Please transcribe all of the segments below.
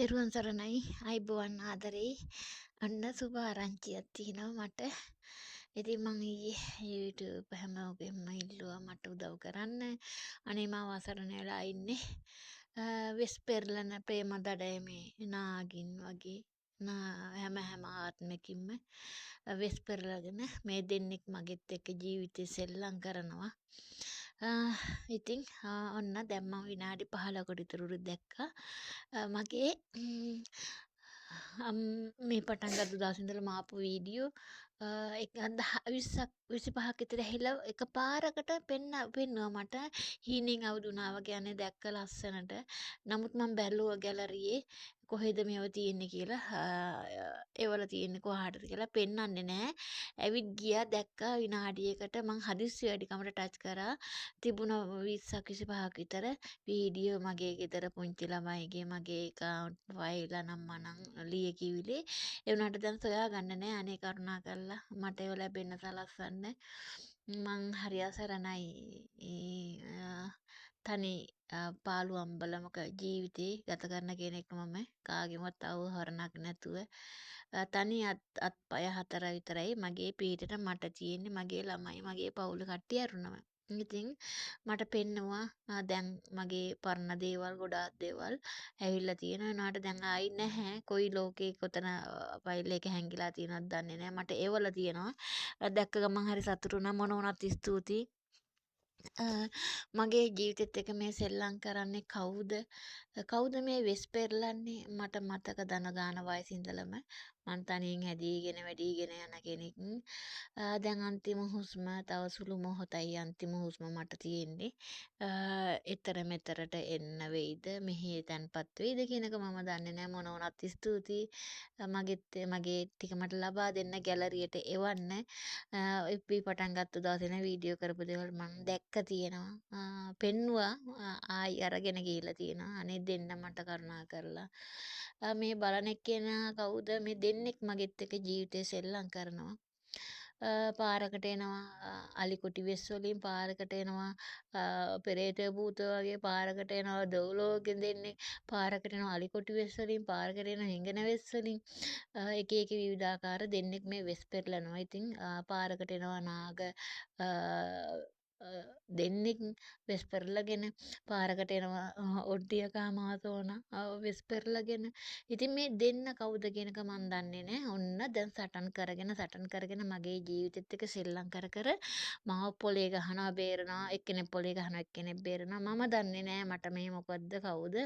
තෙරුවන් සරණයි අයිබෝවන් ආදරේ අන්න සුභ ආරංචියක් තියෙනවා මට. ඉතින් මං ඊයේ YouTube හැමෝගෙම ඉල්ලුවා මට උදව් කරන්න. අනේ මාව අසරණ වෙලා ඉන්නේ. වෙස් පෙරලන ප්‍රේම දඩයමේ නාගින් වගේ හැම ආත්මකින්ම වෙස් පෙරලගෙන මේ දෙන්නෙක් මගෙත් එක්ක ජීවිතේ සෙල්ලම් කරනවා. ඉතින් ඔන්න දැන් මම විනාඩි 15කට විතර දැක්කා. මගේ මේ පටන් ගත්ත දවසේ ඉඳලා ආපු වීඩියෝ එක 20ක් 25ක් විතර ඇහිලා එකපාරකට පෙන්නුවා මට හීනෙන් අවුදුනා වගේ අනේ දැක්ක ලස්සනට. නමුත් මම බැලුවා ගැලරියේ කොහෙද මේව තියෙන්නේ කියලා. ඒවල තියෙන්නේ කොහාටද කියලා පෙන්වන්නේ නැහැ. ඇවිත් ගියා දැක්කා විනාඩියකට මං හදිස්සි වැඩිකමට ටච් කරා. තිබුණා 20ක් 25ක් විතර වීඩියෝ මගේ ගෙදර පුංචි ළමයිගේ මගේ account file නම් මනම් ලියකියවිලි. ඒ වුණාට දැන් සොයාගන්න නෑ. අනේ කරුණා කරලා මට ඒව ලැබෙන්න සලස්වන්න. මං හරි අසරණයි. තනි පාළු අම්බලමක ජීවිතේ ගත කරන කෙනෙක් මම. කාගෙන්වත් අවහරණක් නැතුව තනි අත්පය 4 විතරයි මගේ පිටට මට තියෙන්නේ. මගේ ළමයි මගේ පවුල කට්ටිය ඇරුණම. ඉතින් මට පෙන්නවා දැන් මගේ පරණ දේවල් ගොඩාක් දේවල් ඇවිල්ලා තියෙනවා. ඒනාට දැන් ආයි නැහැ. කොයි ලෝකේ කොතන ෆයිල් එක හැංගිලා තියෙනවද දන්නේ නැහැ. මට ඒවල තියෙනවා. දැක්ක ගමන් හරි සතුටු වුණා. මොන වුණත් ස්තුතියි. මගේ ජීවිතෙත් එක මේ සෙල්ලම් කරන්නේ කවුද? කවුද මේ වෙස් පෙරලන්නේ? මට මතක දන ගාන වයසේ ඉඳලම මං තනියෙන් හැදීගෙන වැඩිගෙන යන කෙනෙක්. දැන් අන්තිම හුස්ම තව සුළු මොහොතයි අන්තිම හුස්ම මට තියෙන්නේ. ඊතර මෙතරට එන්න වෙයිද මෙහි තැන්පත් වෙයිද කියන එක මම දන්නේ නැහැ. මොන වුණත් ස්තුතියි. මගේ ටික මට ලබා දෙන්න ගැලරියට එවන්න. FB පටන් ගත්ත දවසේ ඉඳන් වීඩියෝ කරපු දේවල් මම දැක්ක තියෙනවා. පෙන්නුවා ආයි අරගෙන ගිහිල්ලා තියෙනවා. අනේ දෙන්න මට කරුණා කරලා. මේ බලන එක්කෙනා කවුද? මේ දෙන්නෙක් මගෙත් එක්ක ජීවිතේ සෙල්ලම් කරනවා. පාරකට එනවා අලි කුටි වෙස් වලින් පාරකට එනවා පෙරේත භූත වගේ පාරකට එනවා දවලෝකෙන් දෙන්නේ පාරකට එනවා අලි කුටි වෙස් වලින් පාරකට එනවා හිඟන වෙස් වලින් එක එක විවිධාකාර දෙන්නෙක් මේ වෙස් පෙරලනවා. ඉතින් පාරකට එනවා නාග දෙන්නෙක් වෙස් පෙරලගෙන පාරකට එනවා ඔඩ්ඩියකා මාතෝන වෙස් පෙරලගෙන. ඉතින් මේ දෙන්න කවුද කියනක මන් දන්නේ නැහැ. ඔන්න දැන් සටන් කරගෙන මගේ ජීවිතෙත් එක්ක සෙල්ලම් කර මාව පොලේ ගහනවා බේරනවා. එක්කෙනෙක් පොලේ ගහනවා එක්කෙනෙක් බේරනවා. මම දන්නේ නැහැ මට මේ මොකද්ද කවුද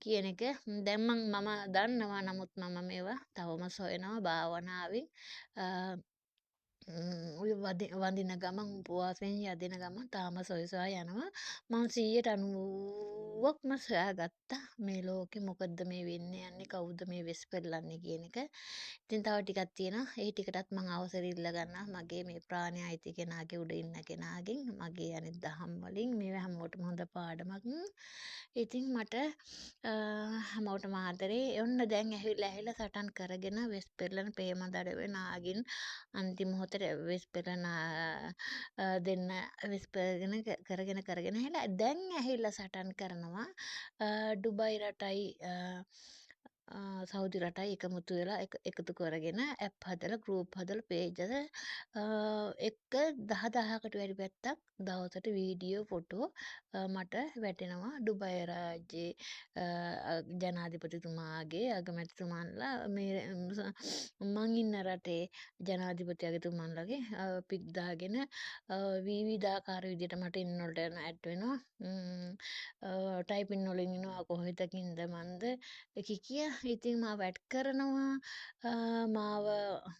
කියන එක. දැන් මම දන්නවා. නමුත් මම මේවා තවම සොයනවා භාවනාවෙන්. ඔය වඳින ගමන් උපවාසයෙන් යදින ගමන් තාම සොයසොයා යනවා. මම 90%ක්ම සොයාගත්තා මේ ලෝකේ මොකද්ද මේ වෙන්නේ යන්නේ කවුද මේ වෙස් පෙරලන්නේ කියන එක. ඉතින් තව ටිකක් තියෙනවා. ඒ ටිකටත් මම අවසර ඉල්ල ගන්නවා මගේ මේ ප්‍රාණය අයිති කෙනාගේ උඩ ඉන්න කෙනාගෙන් මගේ අනිත් දහම් වලින් මේ හැමෝටම හොඳ පාඩමක්. ඉතින් මට හැමෝටම ආදරේ. ඔන්න දැන් ඇහිලා සටන් කරගෙන වෙස් පෙරලන ප්‍රේම දඩවේ නාගින් අන්තිම මොහොතේ වෙස් පෙරලන දෙන්න වෙස් කරගෙන ඇහිලා දැන් ඇහිලා සටන් කරනවා ඩුබයි රටයි සෞදි රටයි එකමුතු වෙලා එකතු කරගෙන ඇප් හදලා ගෲප් හදලා පේජ් එක 10000කට වැඩි පැත්තක් දවසට වීඩියෝ ෆොටෝ මට වැටෙනවා ඩුබයි රාජ්‍යයේ ජනාධිපතිතුමාගේ අගමැතිතුමන්ලා මේ මං ඉන්න රටේ ජනාධිපතිතුමන්ලගේ පික් දාගෙන විවිධාකාර විදිහට මට ඉන්නවලට යන ඇඩ් වෙනවා. ටයිපින් වලින් එනවා කොහෙදකින්ද මන්ද කිය ඉතින් මාව ඇඩ් කරනවා. මාව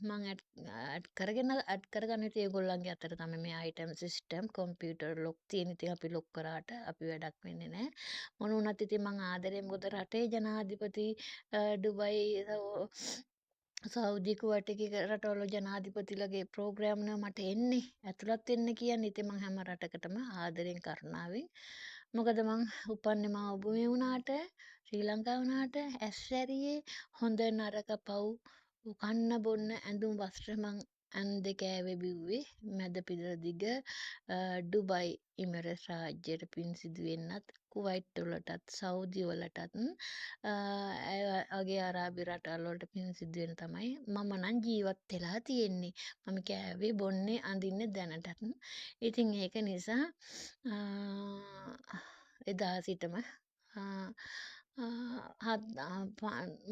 මං ඇඩ් කරගන්න ඉතින් ඒගොල්ලන්ගේ අතට තමයි මේ අයිටම් සිස්ටම් කම්පියුටර් ලොක් තියෙන. ඉතින් අපි ලොක් කරාට අපි වැඩක් වෙන්නේ නැහැ. මොන වුණත් ඉතින් මං ආදරේ මොකද රටේ ජනාධිපති ඩුබයි සෞදි කුවටගේ රටවල ජනාධිපතිලගේ ප්‍රෝග්‍රෑම් වල මට එන්නේ ඇතුළත් වෙන්න කියන්නේ. ඉතින් මං හැම රටකටම ආදරෙන් කරුණාවෙන් මොකද මං උපන්නේ මා ඔබේ වුණාට ශ්‍රී ලංකාව වුණාට ඇස් ඇරියේ හොඳ නරක පව් කන්න බොන්න ඇඳුම් වස්ත්‍ර මං ඇන්ද කෑවේ බිව්වේ මැද පිදර දිග ඩුබයි ඉමරස් රාජ්‍යයට පින් සිදු වෙන්නත් කුවයිට් වලටත් සෞදි වලටත් වගේ අරාබි රටවල් වලට පින් සිදු වෙන තමයි මම නම් ජීවත් වෙලා තියෙන්නේ. මම කෑවේ බොන්නේ අඳින්නේ දැනටත්. ඉතින් ඒක නිසා එදා සිටම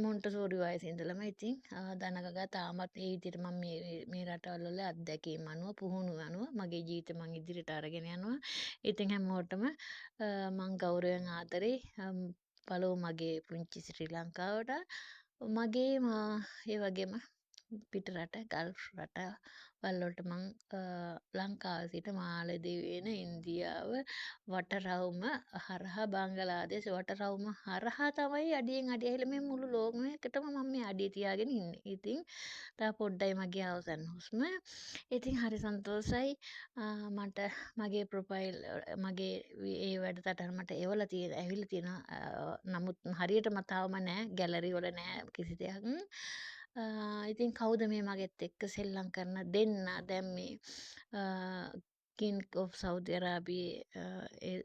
මොන්ටසෝරි වයසේ ඉඳලම ඉතින් දනගගා තාමත් ඒ විදිහට මම මේ රටවල් වල අත්දැකීම් අනුව පුහුණුව අනුව මගේ ජීවිතේ මං ඉදිරියට අරගෙන යනවා. ඉතින් හැමෝටම මං ගෞරවයෙන් ආදරේ පළමු මගේ පුංචි ශ්‍රී ලංකාවට මගේ ඒ වගේම පිටරට ගල්ෆ් රටවල් වලට මං ලංකාවේ සිට මාලදිවයින ඉන්දියාව වටරවුම හරහා බංගලාදේශ වටරවුම හරහා තමයි අඩියෙන් අඩිය ඇවිල්ලා මේ මුළු ලෝකෙකටම මම මේ අඩිය තියාගෙන ඉන්නේ. ඉතින් තව පොඩ්ඩයි මගේ අවසන් හුස්ම. ඉතින් හරි සන්තෝසයි මට මගේ ප්‍රොෆයිල් මගේ ඒ වැඩසටහන මට ඇවිල්ලා තියෙනවා. නමුත් හරියටම තාම නෑ ගැලරි වල නෑ කිසි දෙයක්. ඉතින් කවුද මේ මගෙත් එක්ක සෙල්ලම් කරන දෙන්න දැන් මේ කින් ඔෆ් සෞදි අරාබියේ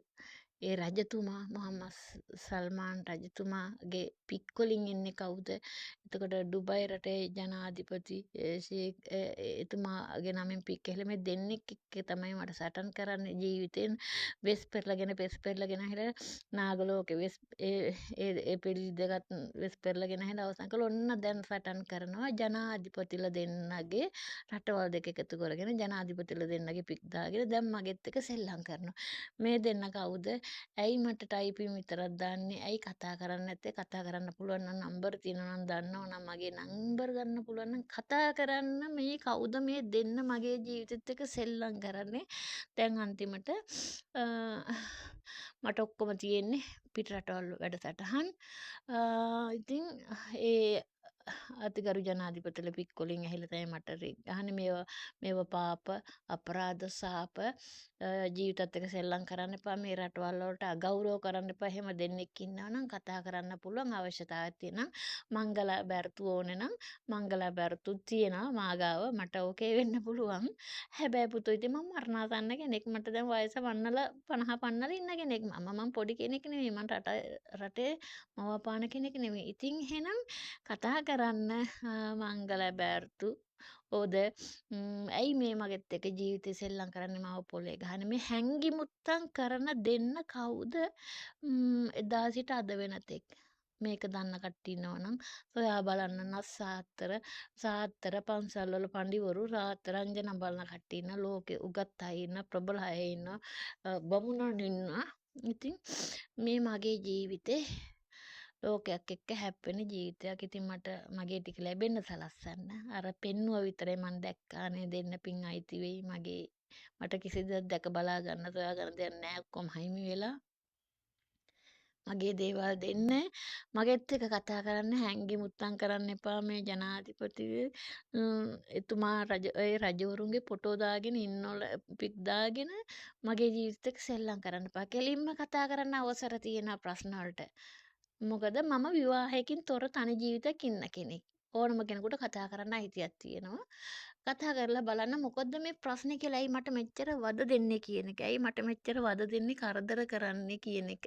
ඒ රජතුමා මොහම්මද් සල්මාන් රජතුමාගේ පික්වලින් එන්නේ කවුද? එතකොට ඩුබයි රටේ ජනාධිපති එතුමාගේ නමින් පික් එහෙල මේ දෙන්නෙක් එක්ක තමයි මට සටන් කරන්න ජීවිතෙන් වෙස් පෙරලගෙන හැල නාගලෝකෙ වෙස් ඒ පිළි දෙකත් වෙස් පෙරලගෙන හැල අවසන් කළා. ඔන්න දැන් සටන් කරනවා ජනාධිපතිලා දෙන්නගේ රටවල් දෙක එකතු කරගෙන ජනාධිපතිලා දෙන්නගේ පික් දාගෙන දැන් මගෙත් එක සෙල්ලම් කරනවා. මේ දෙන්න කවුද? ඇයි මට ටයිපින් විතරක් දාන්නේ? ඇයි කතා කරන්නේ නැත්තේ? කතා කරන්න පුළුවන් නම් නම්බර තියෙනවා නම් දන්නවා නම් මගේ නම්බර ගන්න පුළුවන් නම් කතා කරන්න. මේ කවුද මේ දෙන්න මගේ ජීවිතෙත් එක්ක සෙල්ලම් කරන්නේ? දැන් අන්තිමට මට ඔක්කොම තියෙන්නේ පිට රටවල් වැඩසටහන්. ඉතින් ඒ අතිගරු ජනාධිපතිල පික්කොලින් ඇහිලා තමයි මට ගහන්නේ මේවා පාප අපරාධ සාප ජීවිතත් එක්ක සෙල්ලම් කරන්න එපා. මේ රටවල් වලට අගෞරව කරන්න එපා. එහෙම දෙන්නෙක් ඉන්නවා නම් කතා කරන්න පුළුවන් අවශ්‍යතාවයක් තියෙනවා. මංගලා බැර්තු ඕනේ නම් මංගලා බැර්තු තියෙනවා මාගාව. මට ඕකේ වෙන්න පුළුවන්. හැබැයි පුතෝ ඉතින් මම මරණාසන්න කෙනෙක්. මට දැන් වයස පන්නලා 50 පන්නලා ඉන්න කෙනෙක්. මම පොඩි කෙනෙක් නෙමෙයි. මම රටේ මවපාන කෙනෙක් නෙමෙයි. ඉතින් එහෙනම් කතා කරන්න මංගලා බැර්තු ඕද ඇයි මේ මගෙත් එක ජීවිතේ සෙල්ලම් කරන්නේ මාව පොලේ ගහන්නේ මේ හැංගි මුත්තම් කරන දෙන්න කවුද එදා සිට අද වෙනතෙක් මේක දන්න කට්ටිය ඉන්නවනම් සොයා බලන්න නස් සාත්තර පන්සල් වල පඬිවරු රාත්‍රංජන බලන කට්ටිය ඉන්න ලෝකේ උගත් අය ඉන්න ප්‍රබල අය ඉන්න බමුණන් ඉන්න ඉතින් මේ මගේ ජීවිතේ ලෝකයක් එක්ක හැප්පෙන ජීවිතයක්. ඉතින් මට මගේ ටික ලැබෙන්න සලස්සන්න. අර පෙන්නුව විතරයි මම දැක්කානේ දෙන්න පින් අයිති වෙයි මගේ. මට කිසි දෙයක් දැක බලා ගන්න සොයා ගන්න දෙයක් නැහැ. ඔක්කොම හිමි වෙලා මගේ දේවල් දෙන්න මගෙත් එක කතා කරන්න හැංගි මුත්තම් කරන්න එපා මේ ජනාධිපති එතුමා රජවරුන්ගේ ෆොටෝ දාගෙන ඉන්නවල පික් දාගෙන මගේ ජීවිතේට සෙල්ලම් කරන්න එපා. කෙලින්ම කතා කරන්න අවසර තියෙන ප්‍රශ්න වලට. මොකද මම විවාහයකින් තොර තනි ජීවිතයක් ඉන්න කෙනෙක්. ඕනම කෙනෙකුට කතා කරන්න අයිතියක් තියෙනවා. කතා කරලා බලන්න මොකද්ද මේ ප්‍රශ්නේ කියලා. ඇයි මට මෙච්චර වද දෙන්නේ කියන එක. ඇයි මට මෙච්චර වද දෙන්නේ කරදර කරන්නේ කියන එක.